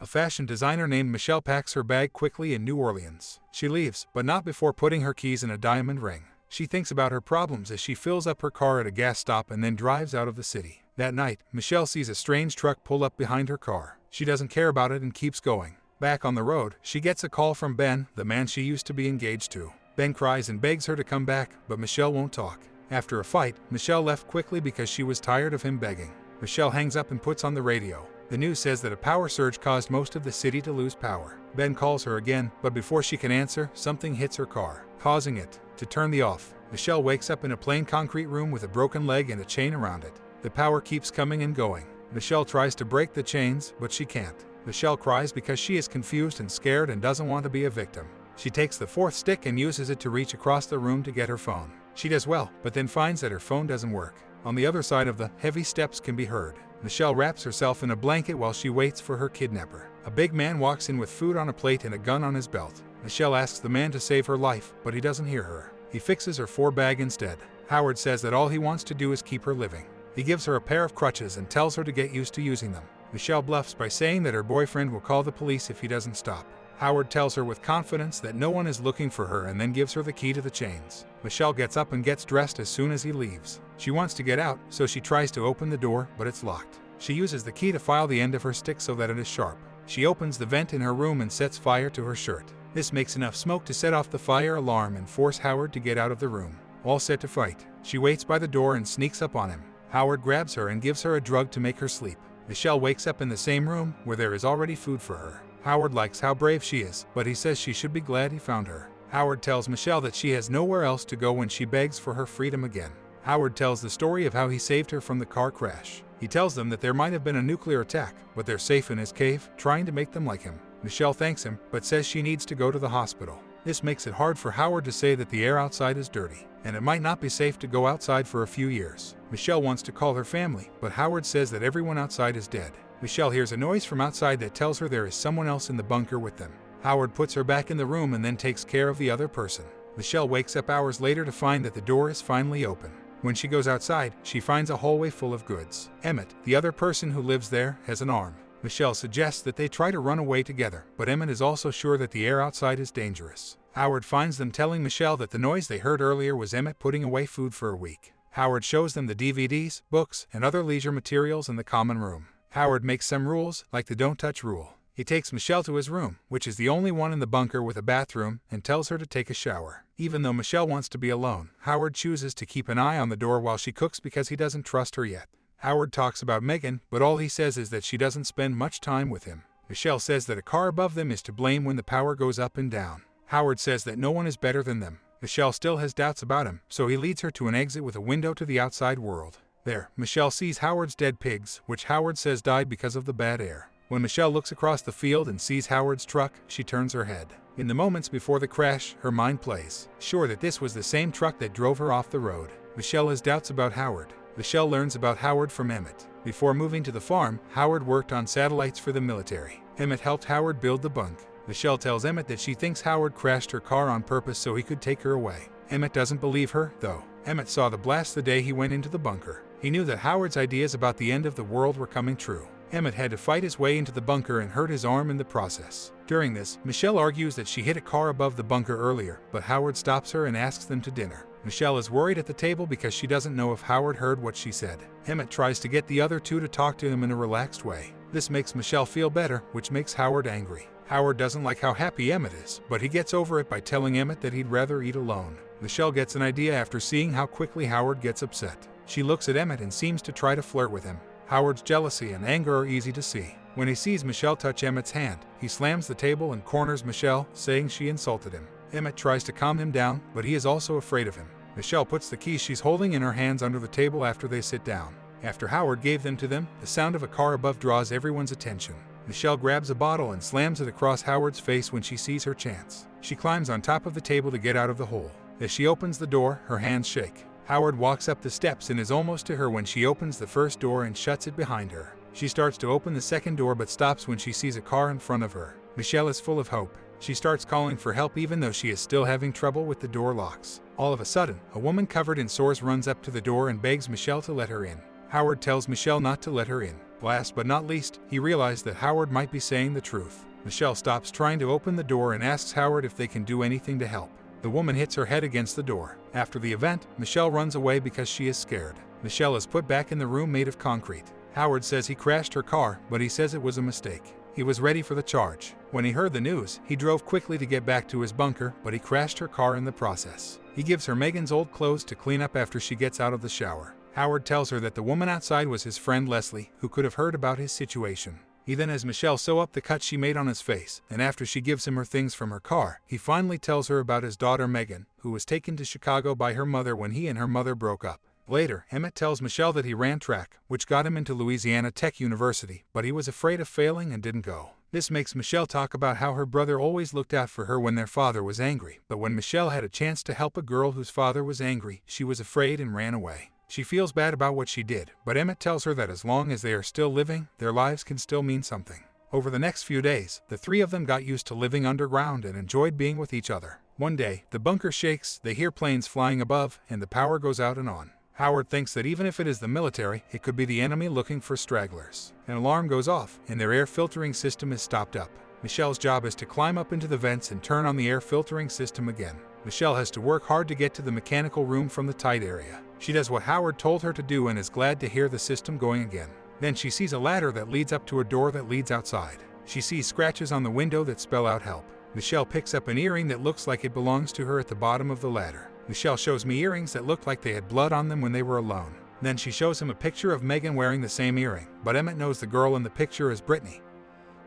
A fashion designer named Michelle packs her bag quickly in New Orleans. She leaves, but not before putting her keys in a diamond ring. She thinks about her problems as she fills up her car at a gas stop and then drives out of the city. That night, Michelle sees a strange truck pull up behind her car. She doesn't care about it and keeps going. Back on the road, she gets a call from Ben, the man she used to be engaged to. Ben cries and begs her to come back, but Michelle won't talk. After a fight, Michelle left quickly because she was tired of him begging. Michelle hangs up and puts on the radio. The news says that a power surge caused most of the city to lose power. Ben calls her again, but before she can answer, something hits her car, causing it to turn the off. Michelle wakes up in a plain concrete room with a broken leg and a chain around it. The power keeps coming and going. Michelle tries to break the chains, but she can't. Michelle cries because she is confused and scared and doesn't want to be a victim. She takes the fourth stick and uses it to reach across the room to get her phone. She does well, but then finds that her phone doesn't work. On the other side of the heavy steps can be heard. Michelle wraps herself in a blanket while she waits for her kidnapper. A big man walks in with food on a plate and a gun on his belt. Michelle asks the man to save her life, but he doesn't hear her. He fixes her bag instead. Howard says that all he wants to do is keep her living. He gives her a pair of crutches and tells her to get used to using them. Michelle bluffs by saying that her boyfriend will call the police if he doesn't stop. Howard tells her with confidence that no one is looking for her and then gives her the key to the chains. Michelle gets up and gets dressed as soon as he leaves. She wants to get out, so she tries to open the door, but it's locked. She uses the key to file the end of her stick so that it is sharp. She opens the vent in her room and sets fire to her shirt. This makes enough smoke to set off the fire alarm and force Howard to get out of the room. All set to fight, she waits by the door and sneaks up on him. Howard grabs her and gives her a drug to make her sleep. Michelle wakes up in the same room, where there is already food for her. Howard likes how brave she is, but he says she should be glad he found her. Howard tells Michelle that she has nowhere else to go when she begs for her freedom again. Howard tells the story of how he saved her from the car crash. He tells them that there might have been a nuclear attack, but they're safe in his cave, trying to make them like him. Michelle thanks him, but says she needs to go to the hospital. This makes it hard for Howard to say that the air outside is dirty, and it might not be safe to go outside for a few years. Michelle wants to call her family, but Howard says that everyone outside is dead. Michelle hears a noise from outside that tells her there is someone else in the bunker with them. Howard puts her back in the room and then takes care of the other person. Michelle wakes up hours later to find that the door is finally open. When she goes outside, she finds a hallway full of goods. Emmett, the other person who lives there, has an arm. Michelle suggests that they try to run away together, but Emmett is also sure that the air outside is dangerous. Howard finds them telling Michelle that the noise they heard earlier was Emmett putting away food for a week. Howard shows them the DVDs, books, and other leisure materials in the common room. Howard makes some rules, like the don't touch rule. He takes Michelle to his room, which is the only one in the bunker with a bathroom, and tells her to take a shower. Even though Michelle wants to be alone, Howard chooses to keep an eye on the door while she cooks because he doesn't trust her yet. Howard talks about Megan, but all he says is that she doesn't spend much time with him. Michelle says that a car above them is to blame when the power goes up and down. Howard says that no one is better than them. Michelle still has doubts about him, so he leads her to an exit with a window to the outside world. There, Michelle sees Howard's dead pigs, which Howard says died because of the bad air. When Michelle looks across the field and sees Howard's truck, she turns her head. In the moments before the crash, her mind plays, sure that this was the same truck that drove her off the road. Michelle has doubts about Howard. Michelle learns about Howard from Emmett. Before moving to the farm, Howard worked on satellites for the military. Emmett helped Howard build the bunk. Michelle tells Emmett that she thinks Howard crashed her car on purpose so he could take her away. Emmett doesn't believe her, though. Emmett saw the blast the day he went into the bunker. He knew that Howard's ideas about the end of the world were coming true. Emmett had to fight his way into the bunker and hurt his arm in the process. During this, Michelle argues that she hit a car above the bunker earlier, but Howard stops her and asks them to dinner. Michelle is worried at the table because she doesn't know if Howard heard what she said. Emmett tries to get the other two to talk to him in a relaxed way. This makes Michelle feel better, which makes Howard angry. Howard doesn't like how happy Emmett is, but he gets over it by telling Emmett that he'd rather eat alone. Michelle gets an idea after seeing how quickly Howard gets upset. She looks at Emmett and seems to try to flirt with him. Howard's jealousy and anger are easy to see. When he sees Michelle touch Emmett's hand, he slams the table and corners Michelle, saying she insulted him. Emmett tries to calm him down, but he is also afraid of him. Michelle puts the keys she's holding in her hands under the table after they sit down. After Howard gave them to them, the sound of a car above draws everyone's attention. Michelle grabs a bottle and slams it across Howard's face when she sees her chance. She climbs on top of the table to get out of the hole. As she opens the door, her hands shake. Howard walks up the steps and is almost to her when she opens the first door and shuts it behind her. She starts to open the second door but stops when she sees a car in front of her. Michelle is full of hope. She starts calling for help even though she is still having trouble with the door locks. All of a sudden, a woman covered in sores runs up to the door and begs Michelle to let her in. Howard tells Michelle not to let her in, Last but not least, he realized that Howard might be saying the truth. Michelle stops trying to open the door and asks Howard if they can do anything to help. The woman hits her head against the door. After the event, Michelle runs away because she is scared. Michelle is put back in the room made of concrete. Howard says he crashed her car, but he says it was a mistake. He was ready for the charge. When he heard the news, he drove quickly to get back to his bunker, but he crashed her car in the process. He gives her Megan's old clothes to clean up after she gets out of the shower. Howard tells her that the woman outside was his friend Leslie, who could have heard about his situation. He then has Michelle sew up the cut she made on his face, and after she gives him her things from her car, he finally tells her about his daughter Megan, who was taken to Chicago by her mother when he and her mother broke up. Later, Emmett tells Michelle that he ran track, which got him into Louisiana Tech University, but he was afraid of failing and didn't go. This makes Michelle talk about how her brother always looked out for her when their father was angry, but when Michelle had a chance to help a girl whose father was angry, she was afraid and ran away. She feels bad about what she did, but Emmett tells her that as long as they are still living, their lives can still mean something. Over the next few days, the three of them got used to living underground and enjoyed being with each other. One day, the bunker shakes, they hear planes flying above, and the power goes out and on. Howard thinks that even if it is the military, it could be the enemy looking for stragglers. An alarm goes off, and their air filtering system is stopped up. Michelle's job is to climb up into the vents and turn on the air filtering system again. Michelle has to work hard to get to the mechanical room from the tight area. She does what Howard told her to do and is glad to hear the system going again. Then she sees a ladder that leads up to a door that leads outside. She sees scratches on the window that spell out help. Michelle picks up an earring that looks like it belongs to her at the bottom of the ladder. Michelle shows me earrings that look like they had blood on them when they were alone. Then she shows him a picture of Megan wearing the same earring, but Emmett knows the girl in the picture is Brittany,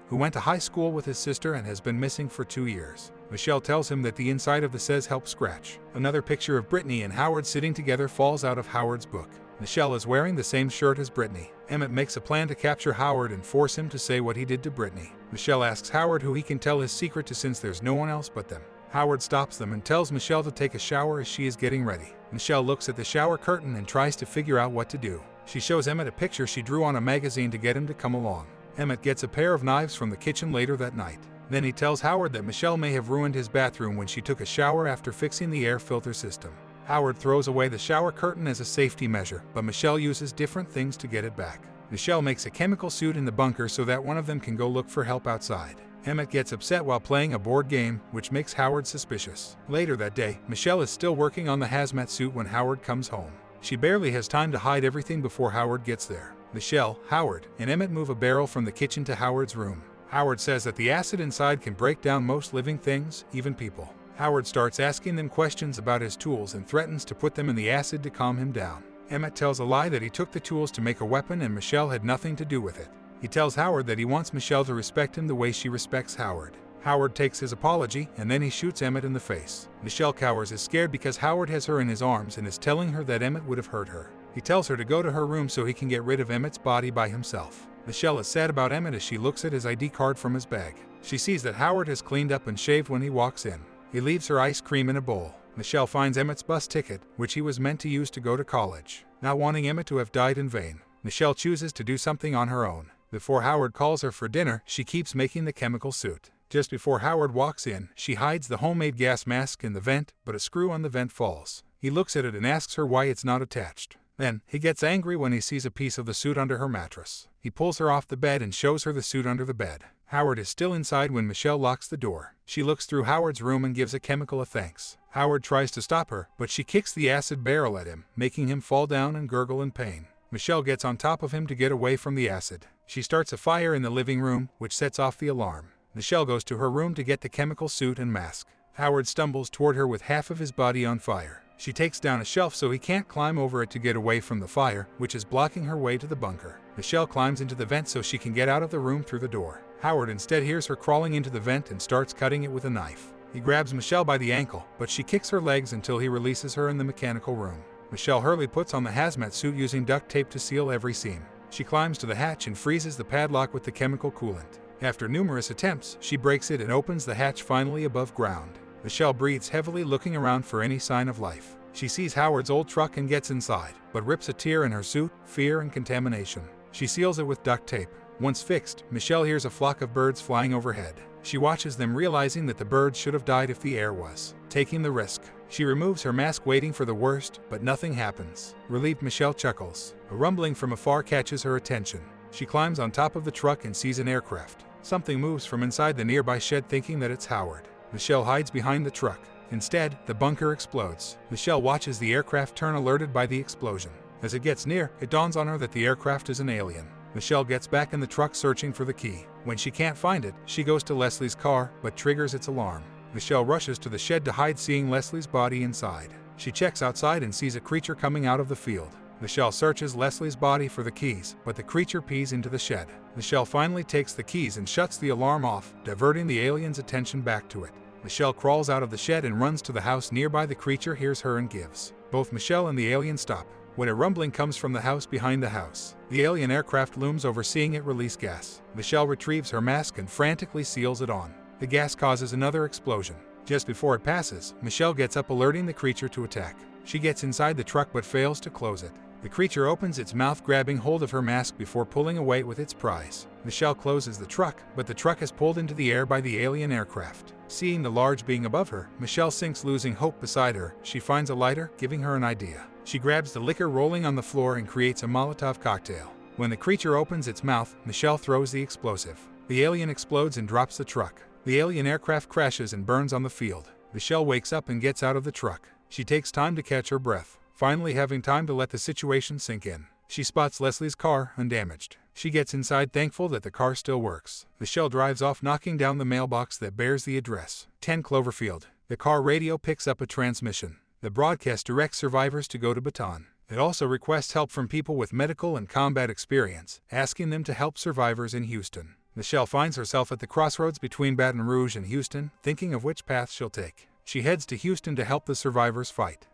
who went to high school with his sister and has been missing for 2 years. Michelle tells him that the inside of the says help scratch. Another picture of Brittany and Howard sitting together falls out of Howard's book. Michelle is wearing the same shirt as Brittany. Emmett makes a plan to capture Howard and force him to say what he did to Brittany. Michelle asks Howard who he can tell his secret to since there's no one else but them. Howard stops them and tells Michelle to take a shower as she is getting ready. Michelle looks at the shower curtain and tries to figure out what to do. She shows Emmett a picture she drew on a magazine to get him to come along. Emmett gets a pair of knives from the kitchen later that night. Then he tells Howard that Michelle may have ruined his bathroom when she took a shower after fixing the air filter system. Howard throws away the shower curtain as a safety measure, but Michelle uses different things to get it back. Michelle makes a chemical suit in the bunker so that one of them can go look for help outside. Emmett gets upset while playing a board game, which makes Howard suspicious. Later that day, Michelle is still working on the hazmat suit when Howard comes home. She barely has time to hide everything before Howard gets there. Michelle, Howard, and Emmett move a barrel from the kitchen to Howard's room. Howard says that the acid inside can break down most living things, even people. Howard starts asking them questions about his tools and threatens to put them in the acid to calm him down. Emmett tells a lie that he took the tools to make a weapon and Michelle had nothing to do with it. He tells Howard that he wants Michelle to respect him the way she respects Howard. Howard takes his apology, and then he shoots Emmett in the face. Michelle cowers is scared because Howard has her in his arms and is telling her that Emmett would have hurt her. He tells her to go to her room so he can get rid of Emmett's body by himself. Michelle is sad about Emmett as she looks at his ID card from his bag. She sees that Howard has cleaned up and shaved when he walks in. He leaves her ice cream in a bowl. Michelle finds Emmett's bus ticket, which he was meant to use to go to college. Not wanting Emmett to have died in vain, Michelle chooses to do something on her own. Before Howard calls her for dinner, she keeps making the chemical suit. Just before Howard walks in, she hides the homemade gas mask in the vent, but a screw on the vent falls. He looks at it and asks her why it's not attached. Then, he gets angry when he sees a piece of the suit under her mattress. He pulls her off the bed and shows her the suit under the bed. Howard is still inside when Michelle locks the door. She looks through Howard's room and gives a chemical a thanks. Howard tries to stop her, but she kicks the acid barrel at him, making him fall down and gurgle in pain. Michelle gets on top of him to get away from the acid. She starts a fire in the living room, which sets off the alarm. Michelle goes to her room to get the chemical suit and mask. Howard stumbles toward her with half of his body on fire. She takes down a shelf so he can't climb over it to get away from the fire, which is blocking her way to the bunker. Michelle climbs into the vent so she can get out of the room through the door. Howard instead hears her crawling into the vent and starts cutting it with a knife. He grabs Michelle by the ankle, but she kicks her legs until he releases her in the mechanical room. Michelle hurriedly puts on the hazmat suit using duct tape to seal every seam. She climbs to the hatch and freezes the padlock with the chemical coolant. After numerous attempts, she breaks it and opens the hatch finally above ground. Michelle breathes heavily, looking around for any sign of life. She sees Howard's old truck and gets inside, but rips a tear in her suit, fear and contamination. She seals it with duct tape. Once fixed, Michelle hears a flock of birds flying overhead. She watches them, realizing that the birds should have died if the air was. Taking the risk, she removes her mask, waiting for the worst, but nothing happens. Relieved, Michelle chuckles. A rumbling from afar catches her attention. She climbs on top of the truck and sees an aircraft. Something moves from inside the nearby shed, thinking that it's Howard. Michelle hides behind the truck. Instead, the bunker explodes. Michelle watches the aircraft turn, alerted by the explosion. As it gets near, it dawns on her that the aircraft is an alien. Michelle gets back in the truck searching for the key. When she can't find it, she goes to Leslie's car, but triggers its alarm. Michelle rushes to the shed to hide, seeing Leslie's body inside. She checks outside and sees a creature coming out of the field. Michelle searches Leslie's body for the keys, but the creature pees into the shed. Michelle finally takes the keys and shuts the alarm off, diverting the alien's attention back to it. Michelle crawls out of the shed and runs to the house nearby. The creature hears her and gives. Both Michelle and the alien stop, when a rumbling comes from the house behind the house. The alien aircraft looms over, seeing it release gas. Michelle retrieves her mask and frantically seals it on. The gas causes another explosion. Just before it passes, Michelle gets up, alerting the creature to attack. She gets inside the truck but fails to close it. The creature opens its mouth, grabbing hold of her mask before pulling away with its prize. Michelle closes the truck, but the truck is pulled into the air by the alien aircraft. Seeing the large being above her, Michelle sinks, losing hope. Beside her, she finds a lighter, giving her an idea. She grabs the liquor rolling on the floor and creates a Molotov cocktail. When the creature opens its mouth, Michelle throws the explosive. The alien explodes and drops the truck. The alien aircraft crashes and burns on the field. Michelle wakes up and gets out of the truck. She takes time to catch her breath, finally having time to let the situation sink in. She spots Leslie's car, undamaged. She gets inside, thankful that the car still works. Michelle drives off, knocking down the mailbox that bears the address, 10 Cloverfield. The car radio picks up a transmission. The broadcast directs survivors to go to Baton. It also requests help from people with medical and combat experience, asking them to help survivors in Houston. Michelle finds herself at the crossroads between Baton Rouge and Houston, thinking of which path she'll take. She heads to Houston to help the survivors fight.